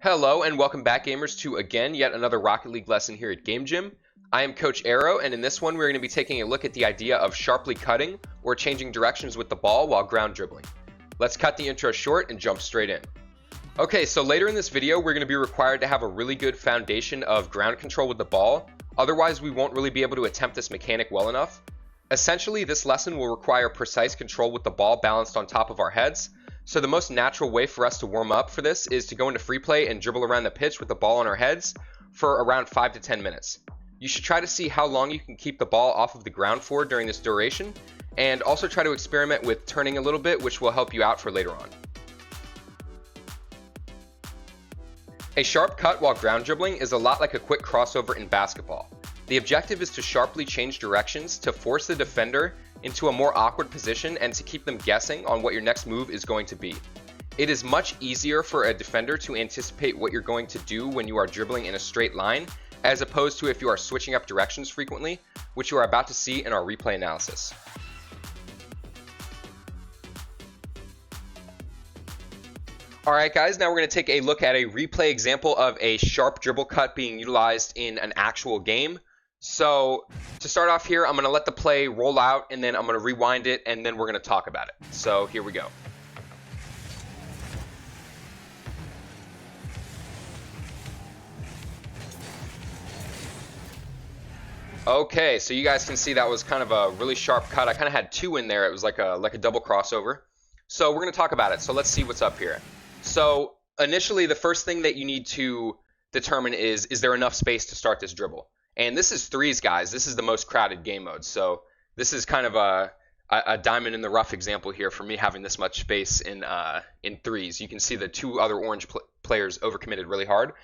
Hello and welcome back, gamers, to yet another Rocket League lesson here at Game Gym. I am Coach Aero, and in this one we're going to be taking a look at the idea of sharply cutting or changing directions with the ball while ground dribbling. Let's cut the intro short and jump straight in. Okay, so later in this video we're going to be required to have a really good foundation of ground control with the ball, otherwise we won't really be able to attempt this mechanic well enough. Essentially, this lesson will require precise control with the ball balanced on top of our heads. So the most natural way for us to warm up for this is to go into free play and dribble around the pitch with the ball on our heads for around 5 to 10 minutes. You should try to see how long you can keep the ball off of the ground for during this duration, and also try to experiment with turning a little bit, which will help you out for later on. A sharp cut while ground dribbling is a lot like a quick crossover in basketball. The objective is to sharply change directions to force the defender into a more awkward position and to keep them guessing on what your next move is going to be. It is much easier for a defender to anticipate what you're going to do when you are dribbling in a straight line, as opposed to if you are switching up directions frequently, which you are about to see in our replay analysis. Alright guys, now we're going to take a look at a replay example of a sharp dribble cut being utilized in an actual game. So to start off here, I'm going to let the play roll out and then I'm going to rewind it and then we're going to talk about it. So here we go. Okay, so you guys can see that was kind of a really sharp cut. I kind of had two in there. It was like a double crossover. So we're going to talk about it. So let's see what's up here. So initially, the first thing that you need to determine is there enough space to start this dribble? And this is threes, guys. This is the most crowded game mode. So this is kind of a diamond in the rough example here for me having this much space in threes. You can see the two other orange players overcommitted really hard.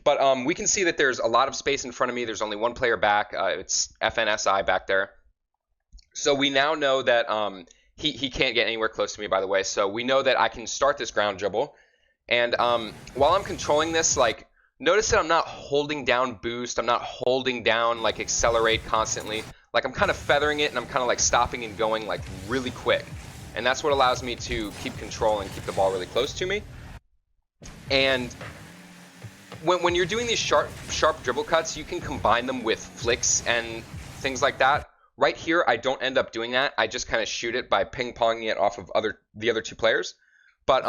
But we can see that there's a lot of space in front of me. There's only one player back. It's FNSI back there. So we now know that he can't get anywhere close to me, by the way. So we know that I can start this ground dribble. And while I'm controlling this, like, notice that I'm not holding down boost. I'm not holding down like accelerate constantly. Like I'm kind of feathering it and I'm kind of like stopping and going like really quick. And that's what allows me to keep control and keep the ball really close to me. And when you're doing these sharp dribble cuts, you can combine them with flicks and things like that. Right here, I don't end up doing that. I just kind of shoot it by ping-ponging it off of the other two players. But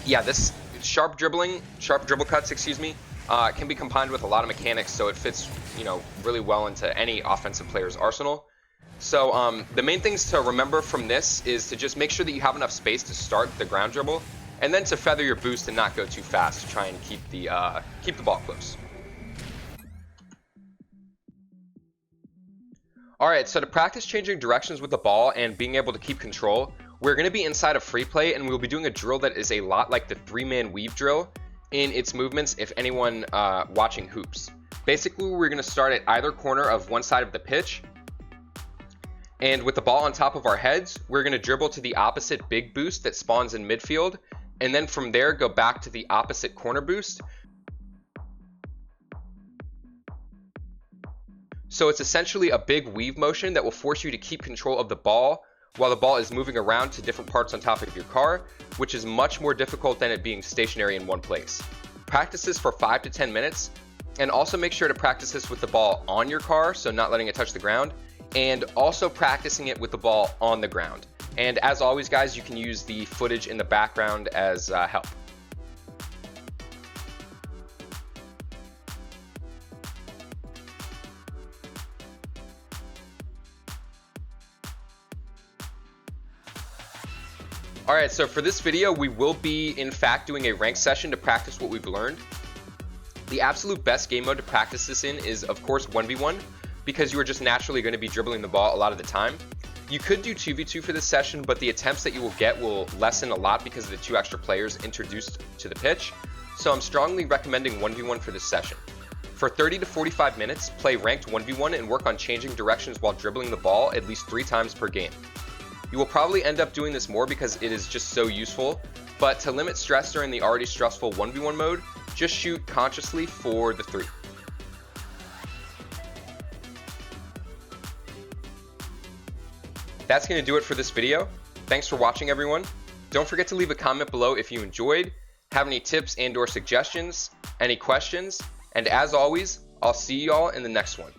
yeah, this sharp dribble cuts, can be combined with a lot of mechanics, so it fits, really well into any offensive player's arsenal. So the main things to remember from this is to just make sure that you have enough space to start the ground dribble, and then to feather your boost and not go too fast to try and keep the ball close. Alright, so to practice changing directions with the ball and being able to keep control, we're going to be inside of free play and we'll be doing a drill that is a lot like the 3-man weave drill in its movements if anyone watching hoops. Basically, we're going to start at either corner of one side of the pitch, and with the ball on top of our heads, we're going to dribble to the opposite big boost that spawns in midfield, and then from there go back to the opposite corner boost. So it's essentially a big weave motion that will force you to keep control of the ball while the ball is moving around to different parts on top of your car, which is much more difficult than it being stationary in one place. Practice this for 5 to 10 minutes, and also make sure to practice this with the ball on your car, so not letting it touch the ground, and also practicing it with the ball on the ground. And as always, guys, you can use the footage in the background as help. Alright, so for this video, we will be, in fact, doing a ranked session to practice what we've learned. The absolute best game mode to practice this in is, of course, 1v1, because you are just naturally going to be dribbling the ball a lot of the time. You could do 2v2 for this session, but the attempts that you will get will lessen a lot because of the 2 extra players introduced to the pitch. So I'm strongly recommending 1v1 for this session. For 30 to 45 minutes, play ranked 1v1 and work on changing directions while dribbling the ball at least 3 times per game. You will probably end up doing this more because it is just so useful, but to limit stress during the already stressful 1v1 mode, just shoot consciously for the 3. That's going to do it for this video. Thanks for watching, everyone. Don't forget to leave a comment below if you enjoyed. have any tips and or suggestions, any questions, and as always, I'll see y'all in the next one.